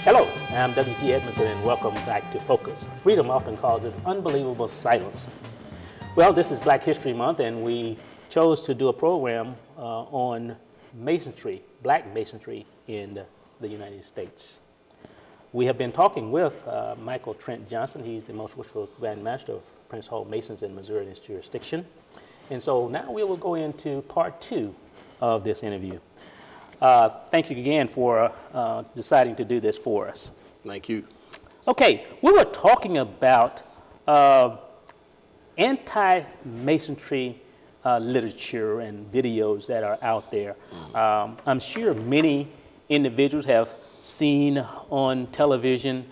Hello, I'm W.T. Edmonson, and welcome back to Focus. Freedom often causes unbelievable silence. Well, this is Black History Month, and we chose to do a program on Masonry, Black Masonry in the United States. We have been talking with Michael Trent Johnson. He's the most worshipful Grand Master of Prince Hall Masons in Missouri and its jurisdiction. And so now we will go into part 2 of this interview. Thank you again for deciding to do this for us. Thank you. Okay, we were talking about anti-Masonry literature and videos that are out there. I'm sure many individuals have seen on television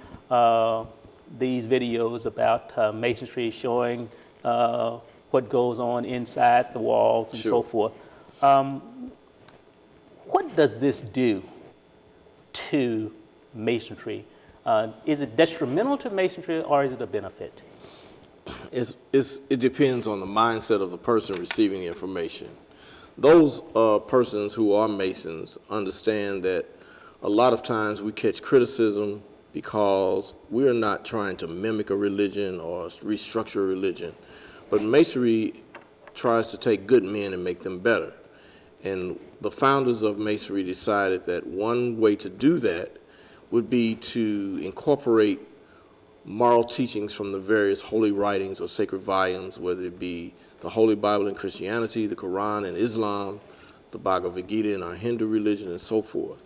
these videos about Masonry showing what goes on inside the walls and so forth. What does this do to Masonry? Is it detrimental to Masonry, or is it a benefit? It depends on the mindset of the person receiving the information. Those persons who are Masons understand that a lot of times we catch criticism because we're not trying to mimic a religion or restructure a religion, but Masonry tries to take good men and make them better. And the founders of Masonry decided that one way to do that would be to incorporate moral teachings from the various holy writings or sacred volumes, whether it be the Holy Bible in Christianity, the Quran in Islam, the Bhagavad Gita in our Hindu religion, and so forth.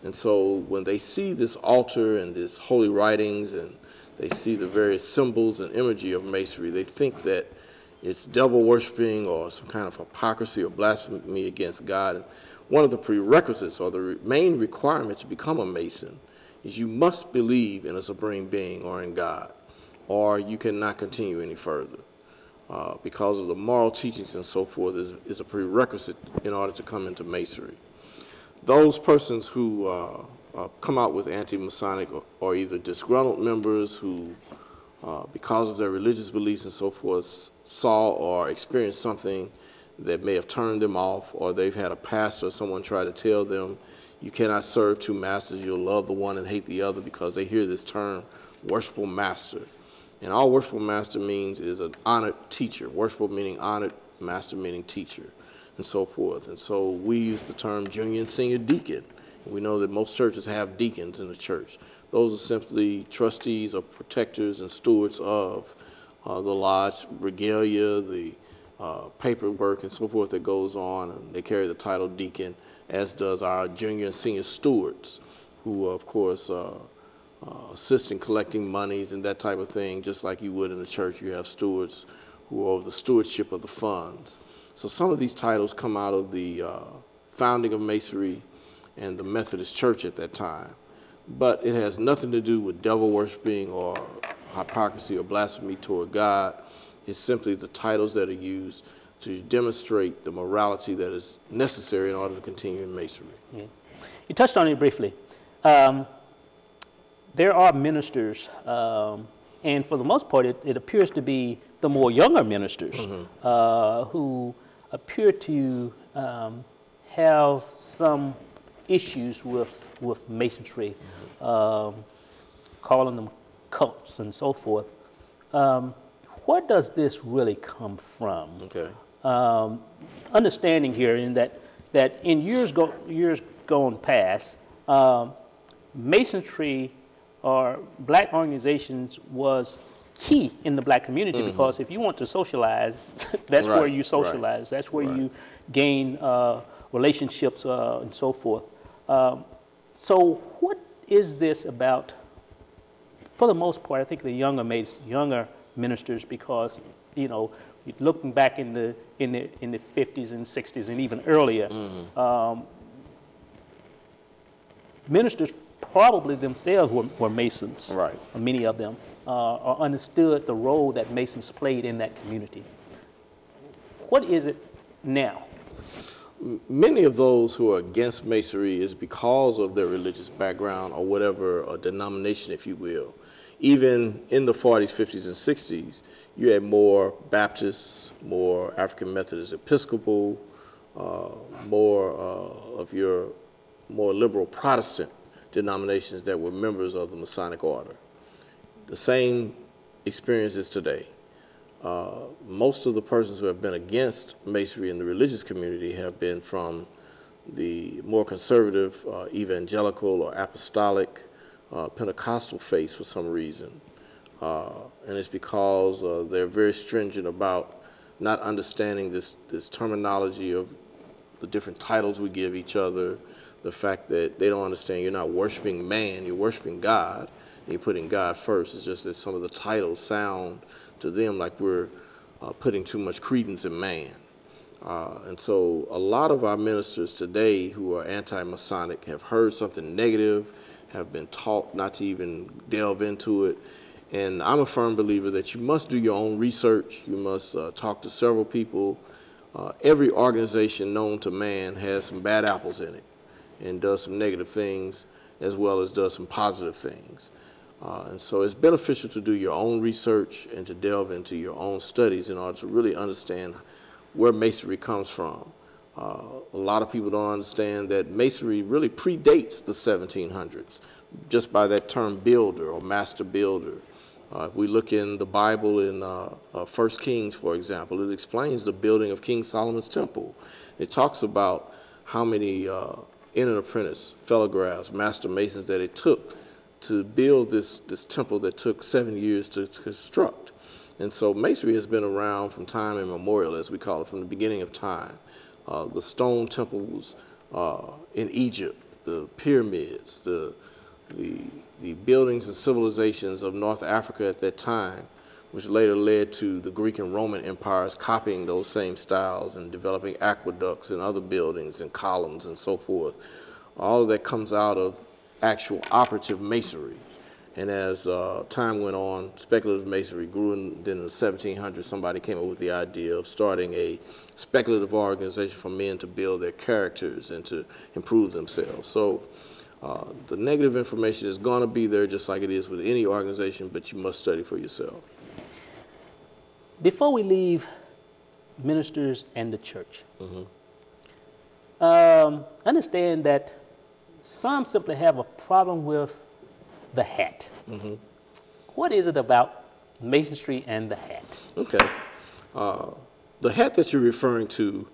And so when they see this altar and these holy writings and they see the various symbols and imagery of Masonry, they think that it's devil worshiping or some kind of hypocrisy or blasphemy against God. And one of the prerequisites or the main requirement to become a Mason is you must believe in a supreme being or in God, or you cannot continue any further. Because of the moral teachings and so forth is a prerequisite in order to come into Masonry. Those persons who come out with anti-Masonic or either disgruntled members who because of their religious beliefs and so forth, saw or experienced something that may have turned them off, or they've had a pastor or someone try to tell them, you cannot serve two masters, you'll love the one and hate the other, because they hear this term, worshipful master. And all worshipful master means is an honored teacher, worshipful meaning honored, master meaning teacher, and so forth. And so we use the term junior and senior deacon. We know that most churches have deacons in the church. Those are simply trustees or protectors and stewards of the lodge regalia, the paperwork and so forth that goes on, and they carry the title deacon, as does our junior and senior stewards, who of course assist in collecting monies and that type of thing. Just like you would in the church, you have stewards who are over the stewardship of the funds. So some of these titles come out of the founding of Masonry and the Methodist Church at that time. But it has nothing to do with devil worshiping or hypocrisy or blasphemy toward God. It's simply the titles that are used to demonstrate the morality that is necessary in order to continue in Masonry. Yeah. You touched on it briefly. There are ministers, and for the most part, it appears to be the more younger ministers who appear to have some issues with Masonry, calling them cults and so forth. Where does this really come from? Okay. Understanding here in that in years gone past, Masonry or black organizations was key in the black community, because if you want to socialize, that's where you socialize. That's where you gain relationships and so forth. So what is this about? For the most part, I think the younger ministers, because looking back in the 50s and 60s and even earlier, ministers probably themselves were Masons. Right. Many of them or understood the role that Masons played in that community. What is it now? Many of those who are against Masonry is because of their religious background or whatever denomination, if you will. Even in the 40s, 50s, and 60s, you had more Baptists, more African Methodist Episcopal, more of your more liberal Protestant denominations that were members of the Masonic Order. The same experience is today. Most of the persons who have been against Masonry in the religious community have been from the more conservative, evangelical or apostolic, Pentecostal faiths for some reason. And it's because they're very stringent about not understanding this terminology of the different titles we give each other, the fact that they don't understand you're not worshiping man, you're worshiping God, and you're putting God first. It's just that some of the titles sound to them like we're putting too much credence in man. And so a lot of our ministers today who are anti-Masonic have heard something negative, have been taught not to even delve into it. And I'm a firm believer that you must do your own research. You must talk to several people. Every organization known to man has some bad apples in it and does some negative things as well as does some positive things. And so it's beneficial to do your own research and to delve into your own studies in order to really understand where Masonry comes from. A lot of people don't understand that Masonry really predates the 1700s just by that term builder or master builder. If we look in the Bible in 1 Kings, for example, it explains the building of King Solomon's temple. It talks about how many in an apprentice, fellow master masons that it took to build this temple that took 7 years to construct. And so Masonry has been around from time immemorial, as we call it, from the beginning of time. The stone temples in Egypt, the pyramids, the buildings and civilizations of North Africa at that time, which later led to the Greek and Roman empires copying those same styles and developing aqueducts and other buildings and columns and so forth. All of that comes out of actual operative masonry. And as time went on, speculative masonry grew, and then in the 1700s, somebody came up with the idea of starting a speculative organization for men to build their characters and to improve themselves. So the negative information is going to be there just like it is with any organization, but you must study for yourself. Before we leave ministers and the church, understand that some simply have a problem with the hat. What is it about Masonry and the hat? Okay. The hat that you're referring to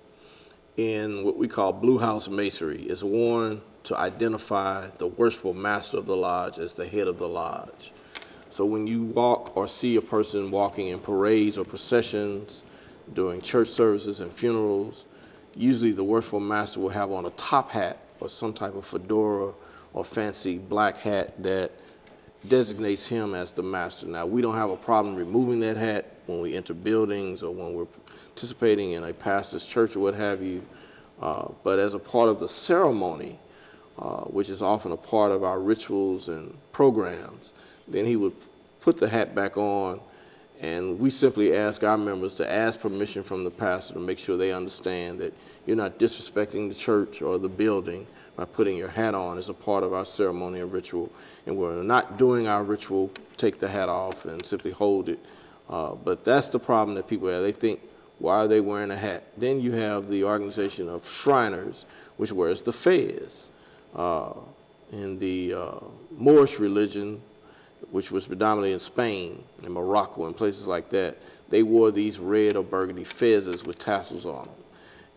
in what we call Blue House Masonry is worn to identify the worshipful master of the lodge as the head of the lodge. So when you walk or see a person walking in parades or processions during church services and funerals, usually the worshipful master will have on a top hat or some type of fedora or fancy black hat that designates him as the master. Now, we don't have a problem removing that hat when we enter buildings or when we're participating in a pastor's church or what have you, but as a part of the ceremony, which is often a part of our rituals and programs, then he would put the hat back on, and we simply ask our members to ask permission from the pastor to make sure they understand that you're not disrespecting the church or the building by putting your hat on as a part of our ceremony and ritual. And we're not doing our ritual, take the hat off and simply hold it. But that's the problem that people have. They think, why are they wearing a hat? Then you have the organization of Shriners, which wears the fez. In the Moorish religion, which was predominantly in Spain and Morocco and places like that, they wore these red or burgundy fezzes with tassels on them.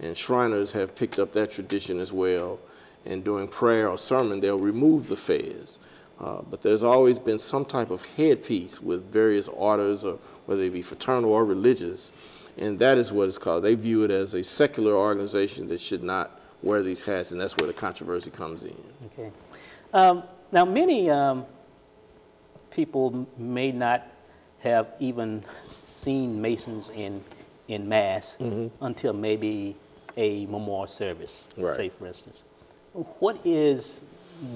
And Shriners have picked up that tradition as well. And during prayer or sermon, they'll remove the fez. But there's always been some type of headpiece with various orders, or whether it be fraternal or religious, and that is what it's called. They view it as a secular organization that should not wear these hats, and that's where the controversy comes in. Okay. Now, many people may not have even seen Masons in Mass until maybe a memorial service, say, for instance. What is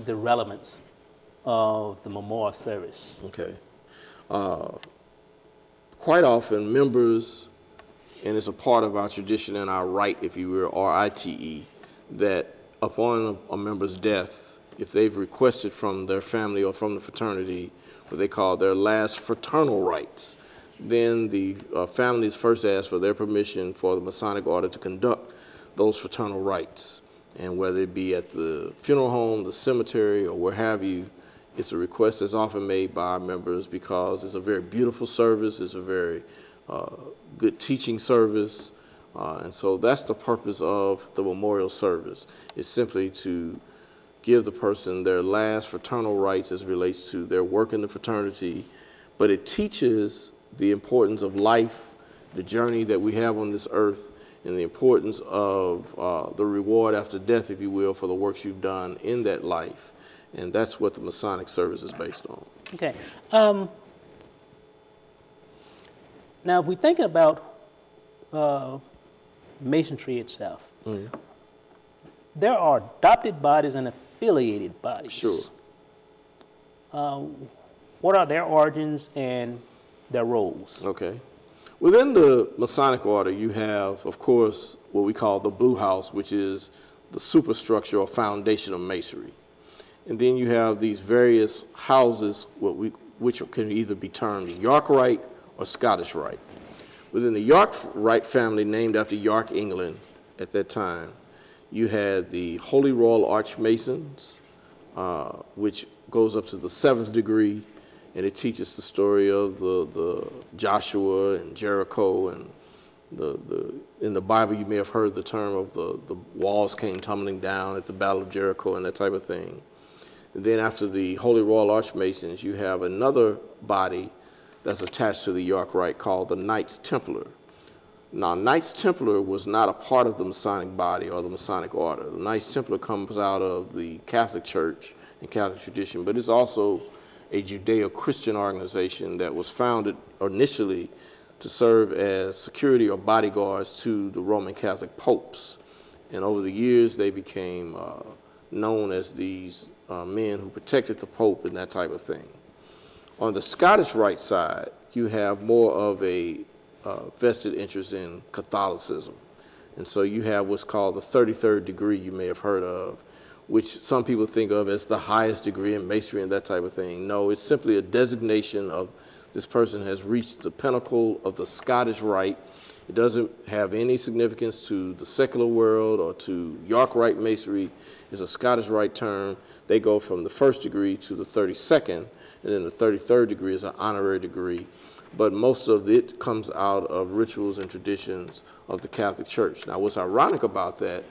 the relevance of the memorial service? Okay. Quite often, members and it's a part of our tradition and our rite, if you will, R-I-T-E, that upon a member's death, if they've requested from their family or from the fraternity what they call their last fraternal rites, then the family is first asked for their permission for the Masonic Order to conduct those fraternal rites. And whether it be at the funeral home, the cemetery, or where have you, it's a request that's often made by our members because it's a very beautiful service, it's a very good teaching service, and so that's the purpose of the memorial service. It's simply to give the person their last fraternal rites as relates to their work in the fraternity, but it teaches the importance of life, the journey that we have on this earth, and the importance of the reward after death, if you will, for the works you've done in that life. And that's what the Masonic service is based on. Okay. Now, if we think about Masonry itself, there are adopted bodies and affiliated bodies. Sure. What are their origins and their roles? Okay. Within the Masonic Order, you have, of course, what we call the Blue House, which is the superstructure or foundation of Masonry. And then you have these various houses, which can either be termed York Rite or Scottish Rite. Within the York Rite family, named after York, England, at that time, you had the Holy Royal Archmasons, which goes up to the 7th degree, and it teaches the story of the Joshua and Jericho, and in the Bible you may have heard the term of the walls came tumbling down at the Battle of Jericho and that type of thing. And then after the Holy Royal Archmasons, you have another body that's attached to the York Rite called the Knights Templar. Now, Knights Templar was not a part of the Masonic body or the Masonic Order. The Knights Templar comes out of the Catholic Church and Catholic tradition, but it's also a Judeo-Christian organization that was founded initially to serve as security or bodyguards to the Roman Catholic popes. And over the years, they became known as these men who protected the Pope and that type of thing. On the Scottish Rite side, you have more of a vested interest in Catholicism. And so you have what's called the 33rd degree you may have heard of, which some people think of as the highest degree in Masonry and that type of thing. No, it's simply a designation of this person has reached the pinnacle of the Scottish Rite. It doesn't have any significance to the secular world or to York Rite Masonry. It's a Scottish Rite term. They go from the 1st degree to the 32nd, and then the 33rd degree is an honorary degree. But most of it comes out of rituals and traditions of the Catholic Church. Now, what's ironic about that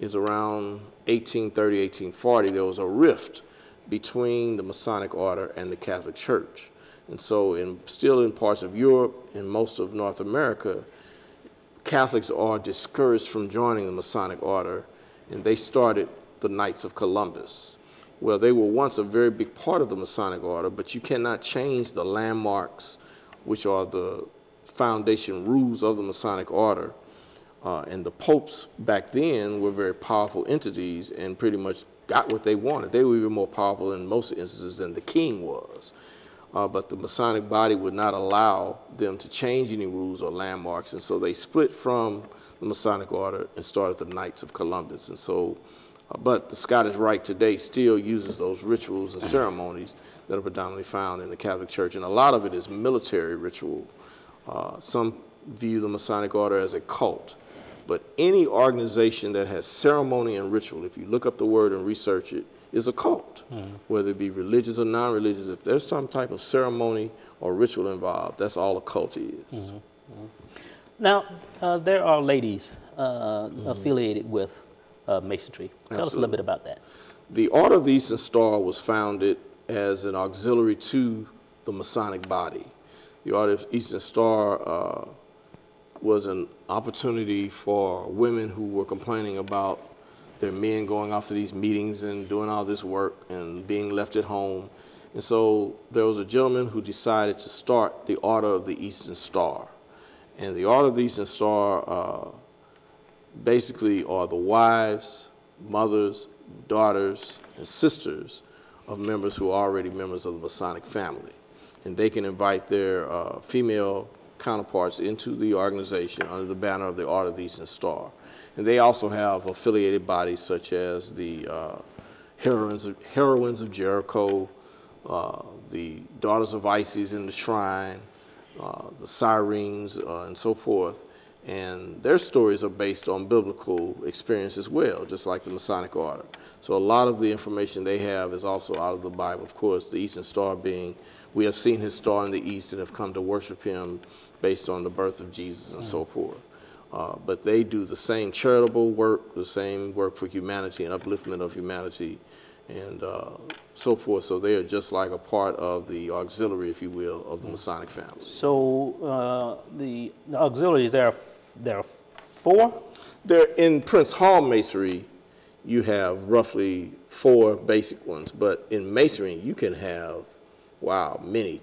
is around 1830, 1840, there was a rift between the Masonic Order and the Catholic Church. And so still in parts of Europe and most of North America, Catholics are discouraged from joining the Masonic Order, and they started the Knights of Columbus. Well, they were once a very big part of the Masonic Order, but you cannot change the landmarks, which are the foundation rules of the Masonic Order. And the popes back then were very powerful entities and pretty much got what they wanted. They were even more powerful in most instances than the king was. But the Masonic body would not allow them to change any rules or landmarks, and so they split from the Masonic Order and started the Knights of Columbus. And so, but the Scottish Rite today still uses those rituals and ceremonies that are predominantly found in the Catholic Church, and a lot of it is military ritual. Some view the Masonic Order as a cult, but any organization that has ceremony and ritual, if you look up the word and research it, is a cult, whether it be religious or non-religious. If there's some type of ceremony or ritual involved, that's all a cult is. Now, there are ladies affiliated with Masonry. Tell us a little bit about that. The Order of the Eastern Star was founded as an auxiliary to the Masonic body. The Order of the Eastern Star was an opportunity for women who were complaining about their men going off to these meetings and doing all this work and being left at home. And so there was a gentleman who decided to start the Order of the Eastern Star. And the Order of the Eastern Star basically are the wives, mothers, daughters, and sisters of members who are already members of the Masonic family. And they can invite their female counterparts into the organization under the banner of the Order of the Eastern Star. And they also have affiliated bodies such as the Heroines of Jericho, the Daughters of Isis in the Shrine, the Sirens, and so forth. And their stories are based on biblical experience as well, just like the Masonic Order. So a lot of the information they have is also out of the Bible. Of course, the Eastern Star being, we have seen his star in the East and have come to worship him based on the birth of Jesus and so forth. But they do the same charitable work, the same work for humanity and upliftment of humanity and so forth. So they are just like a part of the auxiliary, if you will, of the Masonic family. So the auxiliaries, there are 4? There, in Prince Hall Masonry, you have roughly 4 basic ones, but in Masonry, you can have, wow, many,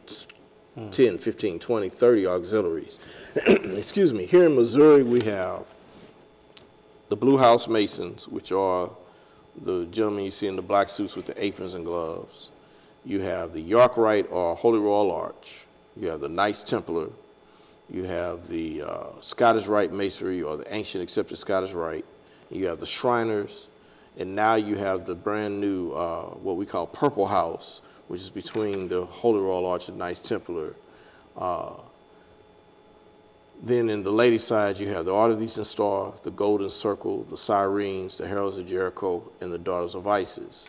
10, 15, 20, 30 auxiliaries. Excuse me. Here in Missouri, we have the Blue House Masons, which are the gentlemen you see in the black suits with the aprons and gloves. You have the York Rite or Holy Royal Arch. You have the Knights Templar. You have the Scottish Rite Masonry or the ancient accepted Scottish Rite. You have the Shriners. And now you have the brand new, what we call Purple House, which is between the Holy Royal Arch and Knights Templar. Then in the ladies' side, you have the Order of the Eastern Star, the Golden Circle, the Sirens, the Heralds of Jericho, and the Daughters of Isis.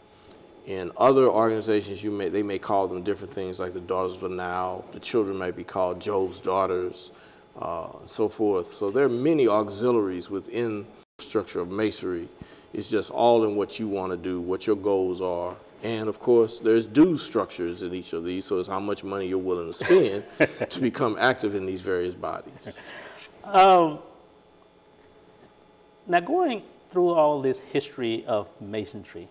In other organizations, they may call them different things, like the Daughters of the Nile. The children might be called Job's Daughters, so forth. So there are many auxiliaries within the structure of Masonry. It's just all in what you want to do, what your goals are. And of course, there's due structures in each of these, so it's how much money you're willing to spend to become active in these various bodies. Now, going through all this history of Masonry,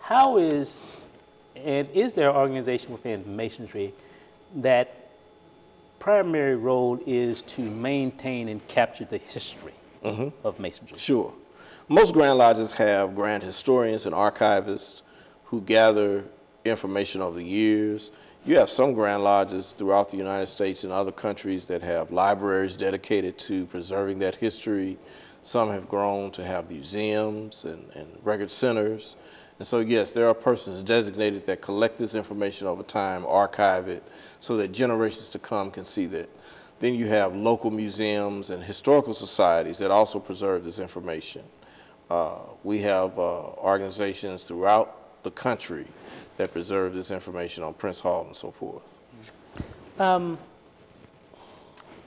how is there an organization within Masonry that primary role is to maintain and capture the history of Masonry? Sure. Most Grand Lodges have Grand Historians and archivists who gather information over the years. You have some Grand Lodges throughout the United States and other countries that have libraries dedicated to preserving that history. Some have grown to have museums and record centers. And so, yes, there are persons designated that collect this information over time, archive it, so that generations to come can see that. Then you have local museums and historical societies that also preserve this information. We have organizations throughout the country that preserve this information on Prince Hall and so forth.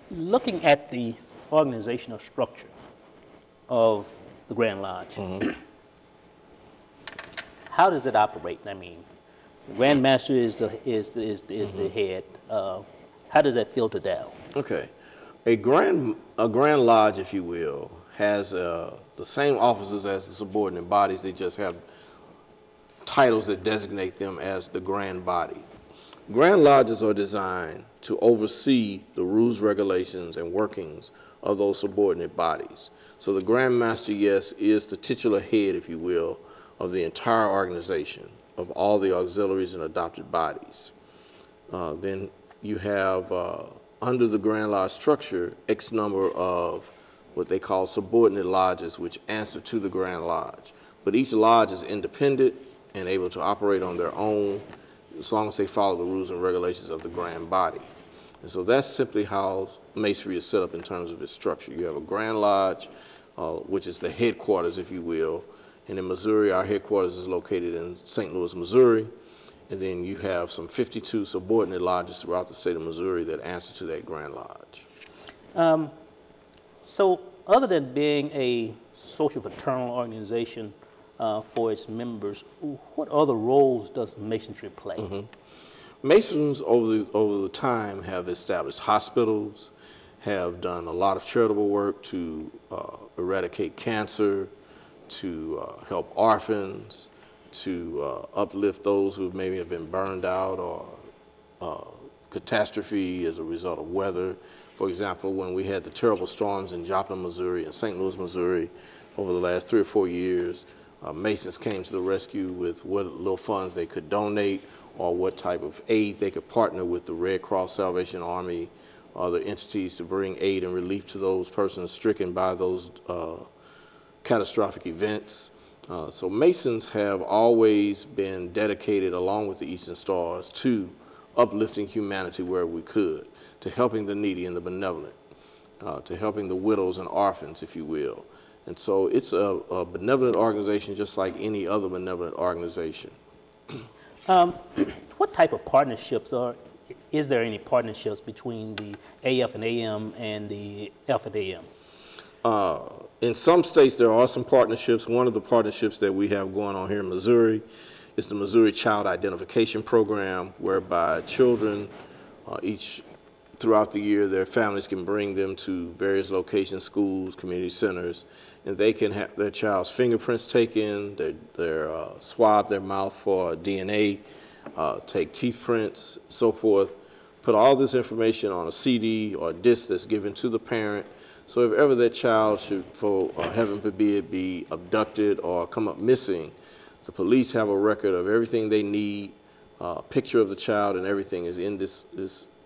Looking at the organizational structure of the Grand Lodge, how does it operate? I mean, the Grand Master is the head. How does that filter down? Okay, a Grand Lodge, if you will, has the same officers as the subordinate bodies. They just have titles that designate them as the Grand Body. Grand Lodges are designed to oversee the rules, regulations, and workings of those subordinate bodies. So the Grand Master, yes, is the titular head, if you will, of the entire organization, of all the auxiliaries and adopted bodies. Then you have, under the Grand Lodge structure, X number of what they call subordinate lodges, which answer to the Grand Lodge. But each lodge is independent and able to operate on their own as long as they follow the rules and regulations of the Grand Body. And so that's simply how Masonry is set up in terms of its structure. You have a Grand Lodge, which is the headquarters, if you will. And in Missouri, our headquarters is located in St. Louis, Missouri. And then you have some 52 subordinate lodges throughout the state of Missouri that answer to that Grand Lodge. So other than being a social fraternal organization for its members, what other roles does Masonry play? Masons over the time have established hospitals, have done a lot of charitable work to eradicate cancer, to help orphans, to uplift those who maybe have been burned out or catastrophe as a result of weather. For example, when we had the terrible storms in Joplin, Missouri and St. Louis, Missouri over the last 3 or 4 years, Masons came to the rescue with what little funds they could donate or what type of aid they could partner with the Red Cross, Salvation Army, or other entities to bring aid and relief to those persons stricken by those catastrophic events. So Masons have always been dedicated, along with the Eastern Stars, to uplifting humanity where we could, to helping the needy and the benevolent, to helping the widows and orphans, if you will. And so it's a benevolent organization just like any other benevolent organization. What type of partnerships, or is there any partnerships between the AF and AM and the F and AM? In some states, there are some partnerships. One of the partnerships that we have going on here in Missouri is the Missouri Child Identification Program, whereby children, throughout the year, their families can bring them to various locations, schools, community centers, and they can have their child's fingerprints taken, their swab their mouth for DNA, take teeth prints, so forth, put all this information on a CD or a disc that's given to the parent. So if ever that child should, for heaven forbid, be abducted or come up missing, the police have a record of everything they need, a picture of the child, and everything is in this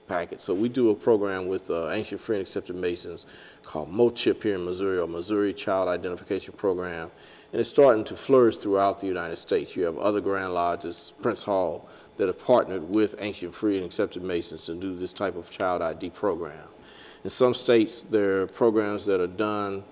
packet. So we do a program with Ancient Free and Accepted Masons called MOCHIP here in Missouri, or Missouri Child Identification Program, and it's starting to flourish throughout the United States. You have other Grand Lodges, Prince Hall, that have partnered with Ancient Free and Accepted Masons to do this type of child ID program. In some states, there are programs that are done,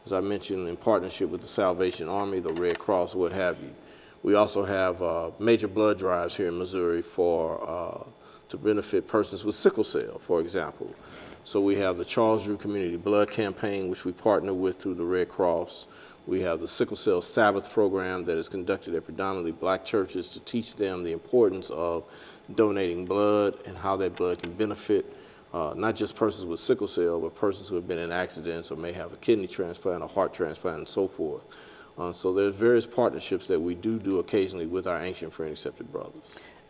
as I mentioned, in partnership with the Salvation Army, the Red Cross, what have you. We also have major blood drives here in Missouri to benefit persons with sickle cell, for example. So we have the Charles Drew Community Blood Campaign, which we partner with through the Red Cross. We have the Sickle Cell Sabbath program that is conducted at predominantly black churches to teach them the importance of donating blood and how that blood can benefit not just persons with sickle cell, but persons who have been in accidents or may have a kidney transplant, a heart transplant, and so forth. So there's various partnerships that we do occasionally with our Ancient Free and Accepted brothers.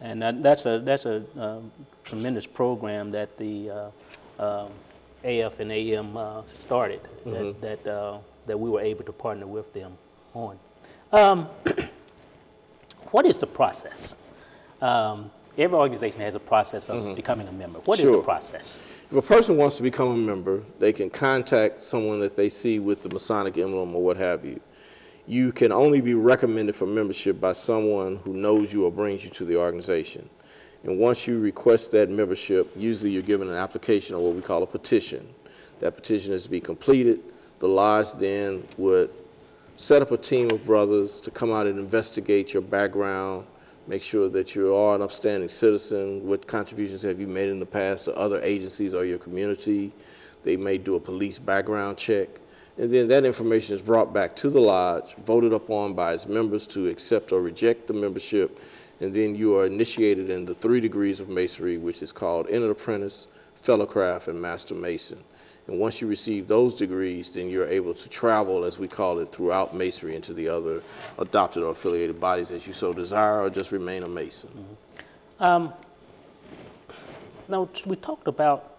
And that's a tremendous program that the AF and AM started, that we were able to partner with them on. What is the process? Every organization has a process of becoming a member. What is the process? If a person wants to become a member, they can contact someone that they see with the Masonic emblem or what have you. You can only be recommended for membership by someone who knows you or brings you to the organization. And once you request that membership, usually you're given an application or what we call a petition. That petition is to be completed. The lodge then would set up a team of brothers to come out and investigate your background, make sure that you are an upstanding citizen. What contributions have you made in the past to other agencies or your community? They may do a police background check. And then that information is brought back to the lodge, voted upon by its members to accept or reject the membership. And then you are initiated in the 3 degrees of Masonry, which is called Entered Apprentice, Fellowcraft, and Master Mason. And once you receive those degrees, then you're able to travel, as we call it, throughout Masonry into the other adopted or affiliated bodies as you so desire, or just remain a Mason. Now, we talked about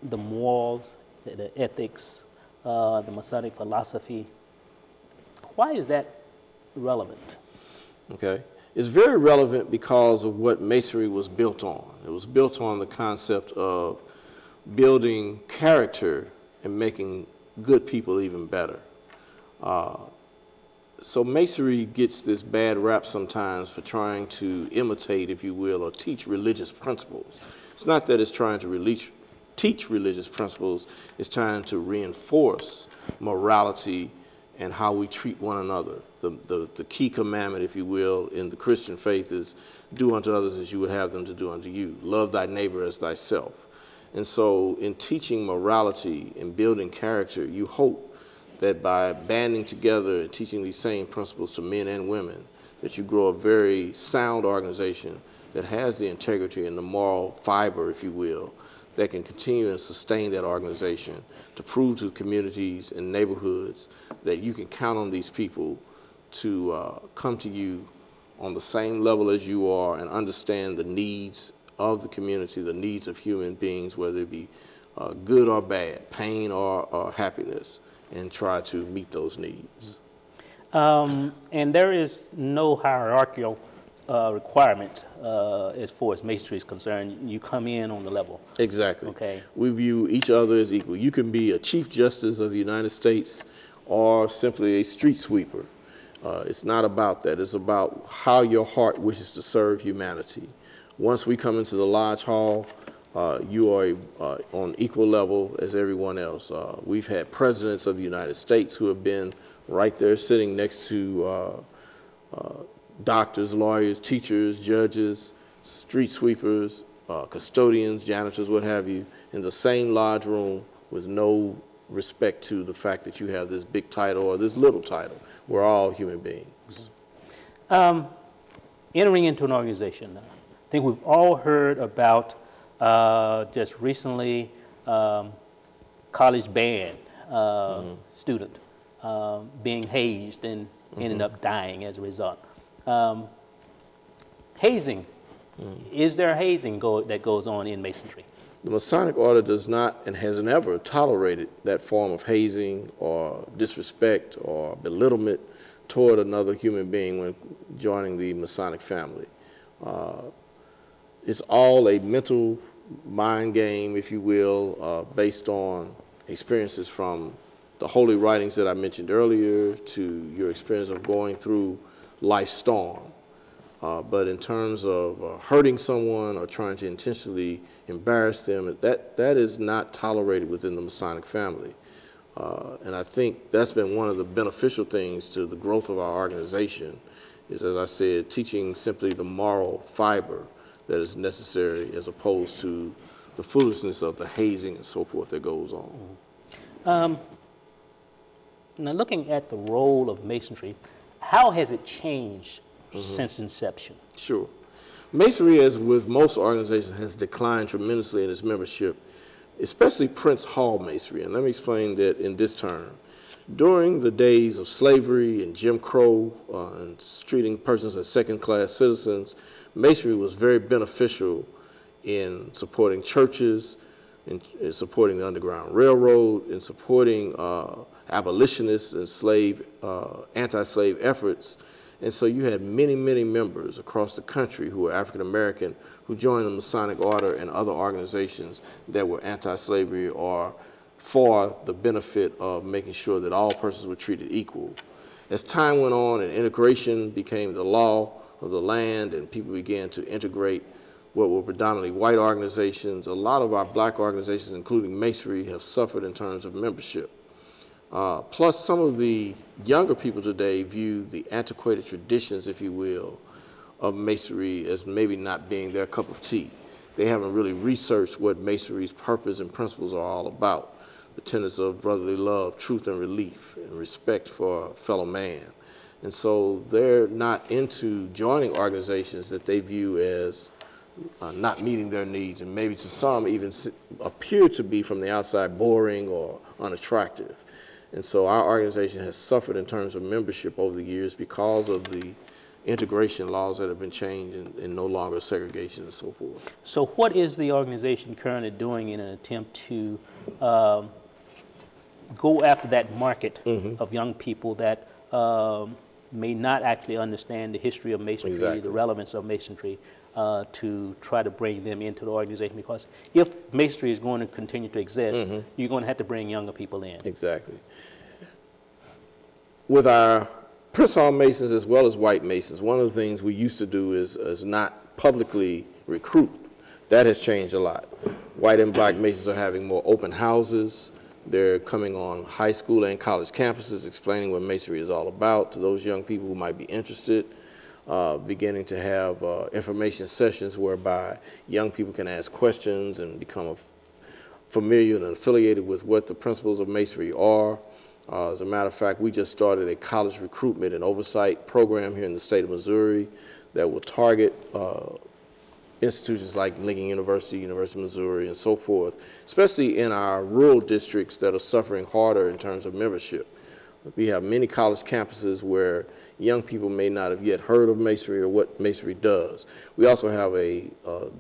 the morals, the ethics, the Masonic philosophy. Why is that relevant? Okay. It's very relevant because of what Masonry was built on. It was built on the concept of building character and making good people even better. So Masonry gets this bad rap sometimes for trying to imitate, if you will, or teach religious principles. It's not that it's trying to teach religious principles, it's trying to reinforce morality and how we treat one another. The key commandment, if you will, in the Christian faith is do unto others as you would have them to do unto you. Love thy neighbor as thyself. And so in teaching morality and building character, you hope that by banding together and teaching these same principles to men and women, that you grow a very sound organization that has the integrity and the moral fiber, if you will, that can continue and sustain that organization to prove to communities and neighborhoods that you can count on these people to come to you on the same level as you are and understand the needs of the community, the needs of human beings, whether it be good or bad, pain or happiness, and try to meet those needs. And there is no hierarchical requirements as far as Masonry is concerned. You come in on the level. Exactly. Okay. We view each other as equal. You can be a Chief Justice of the United States or simply a street sweeper. It's not about that. It's about how your heart wishes to serve humanity. Once we come into the Lodge Hall, you are on equal level as everyone else. We've had presidents of the United States who have been right there sitting next to doctors, lawyers, teachers, judges, street sweepers, custodians, janitors, what have you, in the same lodge room with no respect to the fact that you have this big title or this little title. We're all human beings. Entering into an organization, I think we've all heard about just recently college band student being hazed and ended up dying as a result. Hazing, is there hazing that goes on in Masonry? The Masonic Order does not and has never tolerated that form of hazing or disrespect or belittlement toward another human being when joining the Masonic family. It's all a mental mind game, if you will, based on experiences from the holy writings that I mentioned earlier to your experience of going through life's storm. But in terms of hurting someone or trying to intentionally embarrass them, that is not tolerated within the Masonic family. And I think that's been one of the beneficial things to the growth of our organization is, as I said, teaching simply the moral fiber that is necessary as opposed to the foolishness of the hazing and so forth that goes on. Now, looking at the role of Masonry, how has it changed since inception? Sure. Masonry, as with most organizations, has declined tremendously in its membership, especially Prince Hall Masonry. And let me explain that in this term. During the days of slavery and Jim Crow and treating persons as second-class citizens, Masonry was very beneficial in supporting churches, in supporting the Underground Railroad, in supporting abolitionists and anti-slave efforts. And so you had many, many members across the country who were African American who joined the Masonic Order and other organizations that were anti-slavery or for the benefit of making sure that all persons were treated equal. As time went on and integration became the law of the land and people began to integrate what were predominantly white organizations, a lot of our black organizations, including Masonry, have suffered in terms of membership. Plus, some of the younger people today view the antiquated traditions, if you will, of Masonry as maybe not being their cup of tea. They haven't really researched what Masonry's purpose and principles are all about. The tenets of brotherly love, truth and relief, and respect for a fellow man. And so they're not into joining organizations that they view as not meeting their needs, and maybe to some even appear to be from the outside boring or unattractive. And so our organization has suffered in terms of membership over the years because of the integration laws that have been changed and no longer segregation and so forth. So what is the organization currently doing in an attempt to go after that market of young people that may not actually understand the history of Masonry, the relevance of Masonry, to try to bring them into the organization? Because if Masonry is going to continue to exist, you're going to have to bring younger people in. Exactly. With our Prince Hall Masons as well as white Masons, one of the things we used to do is not publicly recruit. That has changed a lot. White and black Masons are having more open houses. They're coming on high school and college campuses explaining what Masonry is all about to those young people who might be interested. Beginning to have information sessions whereby young people can ask questions and become familiar and affiliated with what the principles of Masonry are. As a matter of fact, we just started a college recruitment and oversight program here in the state of Missouri that will target institutions like Lincoln University, University of Missouri, and so forth, especially in our rural districts that are suffering harder in terms of membership. We have many college campuses where young people may not have yet heard of Masonry or what Masonry does. We also have a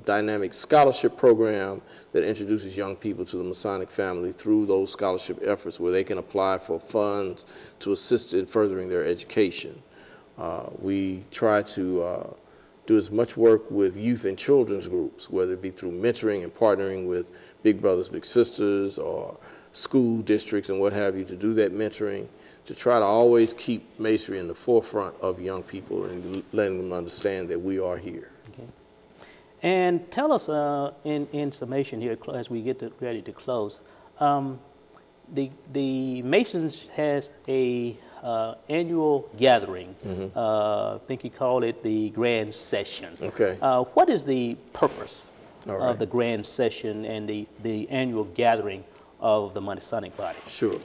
dynamic scholarship program that introduces young people to the Masonic family through those scholarship efforts where they can apply for funds to assist in furthering their education. We try to do as much work with youth and children's groups, whether it be through mentoring and partnering with Big Brothers Big Sisters or school districts and what have you, to do that mentoring, to try to always keep Masonry in the forefront of young people and letting them understand that we are here. Okay. And tell us in summation here, as we get ready to close, the Masons has a annual gathering. I think you call it the Grand Session. Okay. What is the purpose All right. of the Grand Session and the annual gathering of the Masonic Body? Sure.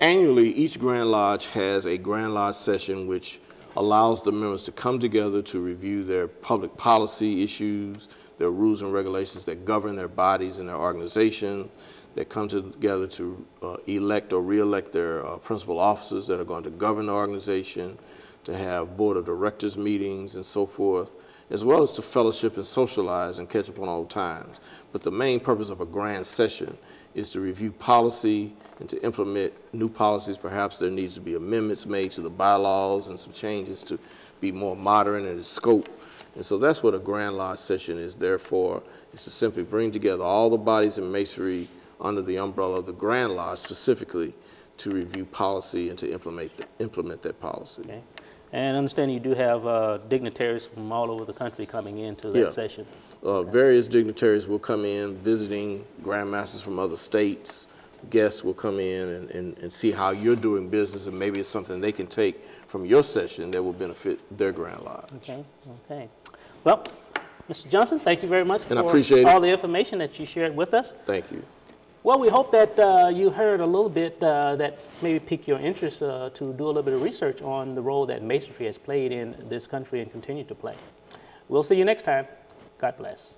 Annually, each Grand Lodge has a Grand Lodge session which allows the members to come together to review their public policy issues, their rules and regulations that govern their bodies and their organization. They come together to elect or re-elect their principal officers that are going to govern the organization, to have board of directors meetings and so forth, as well as to fellowship and socialize and catch up on old times. But the main purpose of a grand session is to review policy and to implement new policies. Perhaps there needs to be amendments made to the bylaws and some changes to be more modern in its scope. And so that's what a Grand Lodge session is there for, is to simply bring together all the bodies in Masonry under the umbrella of the Grand Lodge specifically to review policy and to implement that policy. Okay. And I understand you do have dignitaries from all over the country coming into that session. Various dignitaries will come in, visiting grandmasters from other states. Guests will come in and see how you're doing business, and maybe it's something they can take from your session that will benefit their Grand Lodge. Okay, okay. Well, Mr. Johnson, thank you very much and for I appreciate all the information that you shared with us. Thank you. Well, we hope that you heard a little bit that maybe piqued your interest to do a little bit of research on the role that Masonry has played in this country and continue to play. We'll see you next time. God bless.